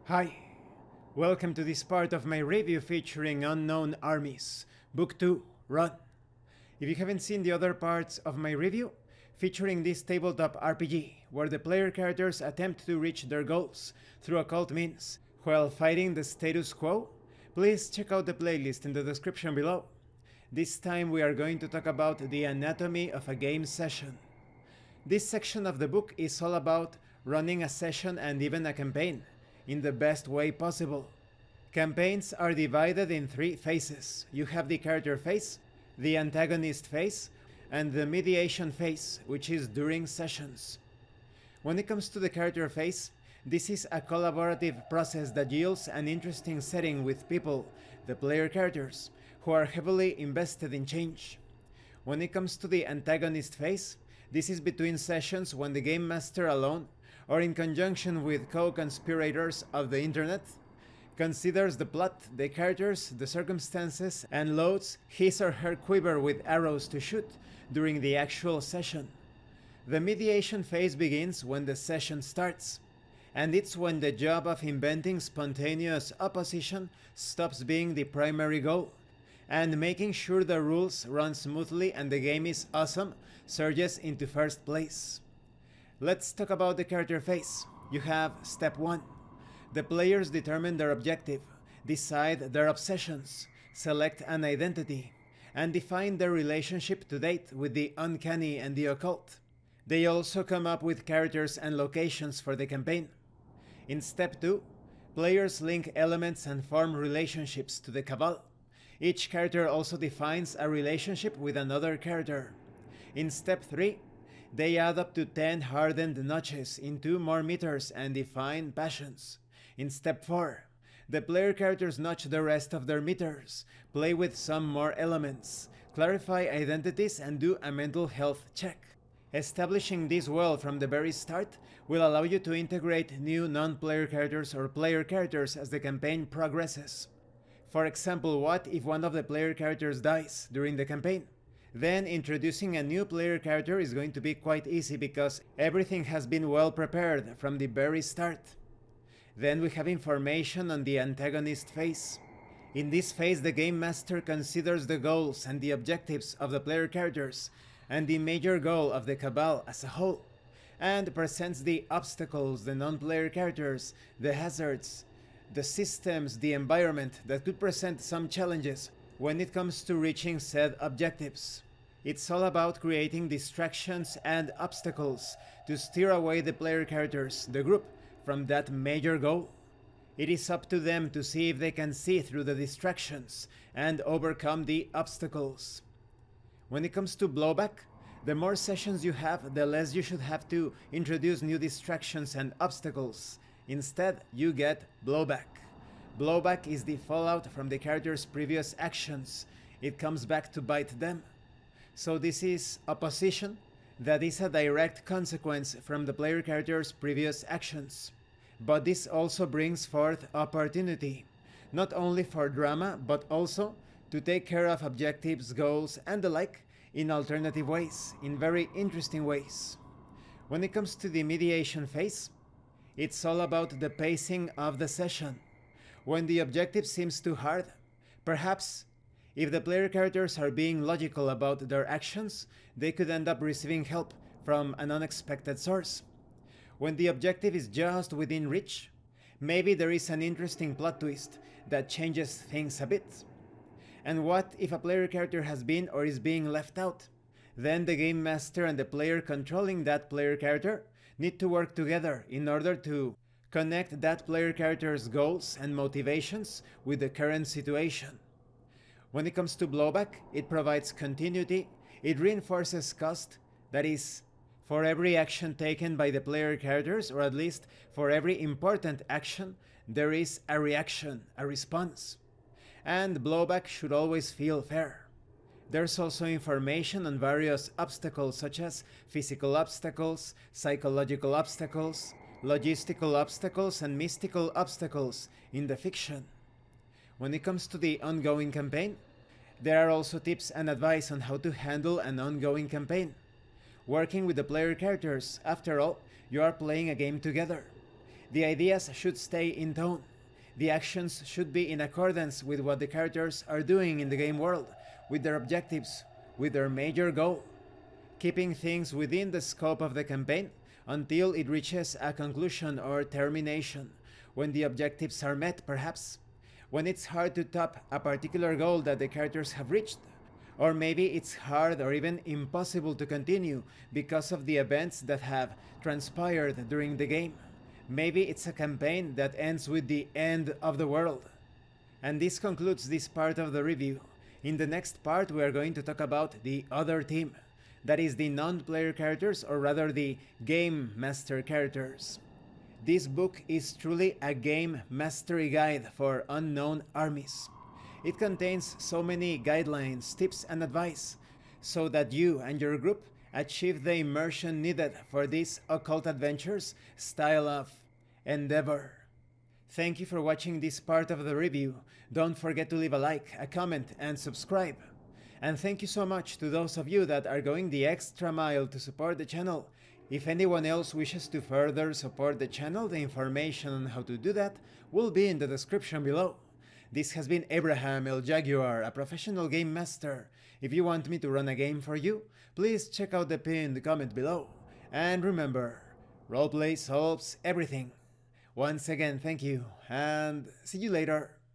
Hi, welcome to this part of my review featuring Unknown Armies, Book 2, Run. If you haven't seen the other parts of my review, featuring this tabletop RPG, where the player characters attempt to reach their goals through occult means while fighting the status quo, please check out the playlist in the description below. This time we are going to talk about the anatomy of a game session. This section of the book is all about running a session and even a campaign in the best way possible. Campaigns are divided in three phases. You have the character phase, the antagonist phase, and the mediation phase, which is during sessions. When it comes to the character phase, this is a collaborative process that yields an interesting setting with people, the player characters, who are heavily invested in change. When it comes to the antagonist phase, this is between sessions when the game master alone, or in conjunction with co-conspirators of the internet, considers the plot, the characters, the circumstances, and loads his or her quiver with arrows to shoot during the actual session. The mediation phase begins when the session starts, and it's when the job of inventing spontaneous opposition stops being the primary goal, and making sure the rules run smoothly and the game is awesome surges into first place. Let's talk about the character phase. You have step 1. The players determine their objective, decide their obsessions, select an identity, and define their relationship to date with the uncanny and the occult. They also come up with characters and locations for the campaign. In step 2, players link elements and form relationships to the cabal. Each character also defines a relationship with another character. In step 3, they add up to 10 hardened notches in 2 more meters and define passions. In step 4, the player characters notch the rest of their meters, play with some more elements, clarify identities, and do a mental health check. Establishing this well from the very start will allow you to integrate new non-player characters or player characters as the campaign progresses. For example, what if one of the player characters dies during the campaign? Then introducing a new player character is going to be quite easy because everything has been well prepared from the very start. Then we have information on the antagonist phase. In this phase, the game master considers the goals and the objectives of the player characters and the major goal of the cabal as a whole, and presents the obstacles, the non-player characters, the hazards, the systems, the environment that could present some challenges when it comes to reaching said objectives. It's all about creating distractions and obstacles to steer away the player characters, the group, from that major goal. It is up to them to see if they can see through the distractions and overcome the obstacles. When it comes to blowback, the more sessions you have, the less you should have to introduce new distractions and obstacles. Instead, you get blowback. Blowback is the fallout from the character's previous actions. It comes back to bite them. So this is opposition that is a direct consequence from the player character's previous actions. But this also brings forth opportunity, not only for drama, but also to take care of objectives, goals, and the like in alternative ways, in very interesting ways. When it comes to the mediation phase, it's all about the pacing of the session. When the objective seems too hard, perhaps if the player characters are being logical about their actions, they could end up receiving help from an unexpected source. When the objective is just within reach, maybe there is an interesting plot twist that changes things a bit. And what if a player character has been or is being left out? Then the game master and the player controlling that player character need to work together in order to connect that player character's goals and motivations with the current situation. When it comes to blowback, it provides continuity, it reinforces cost, that is, for every action taken by the player characters, or at least for every important action, there is a reaction, a response. And blowback should always feel fair. There's also information on various obstacles such as physical obstacles, psychological obstacles, logistical obstacles, and mystical obstacles in the fiction. When it comes to the ongoing campaign, there are also tips and advice on how to handle an ongoing campaign. Working with the player characters, after all, you are playing a game together. The ideas should stay in tone. The actions should be in accordance with what the characters are doing in the game world, with their objectives, with their major goal, keeping things within the scope of the campaign until it reaches a conclusion or termination, when the objectives are met perhaps, when it's hard to top a particular goal that the characters have reached, or maybe it's hard or even impossible to continue because of the events that have transpired during the game. Maybe it's a campaign that ends with the end of the world. And this concludes this part of the review. In the next part we are going to talk about the other team, that is the non-player characters, or rather the game master characters. This book is truly a game mastery guide for unknown armies. It contains so many guidelines, tips and advice, so that you and your group achieve the immersion needed for this occult adventures style of endeavor. Thank you for watching this part of the review. Don't forget to leave a like, a comment and subscribe. And thank you so much to those of you that are going the extra mile to support the channel. If anyone else wishes to further support the channel, the information on how to do that will be in the description below. This has been Abraham El Jaguar, a professional game master. If you want me to run a game for you, please check out the pinned comment below. And remember, roleplay solves everything. Once again, thank you, and see you later.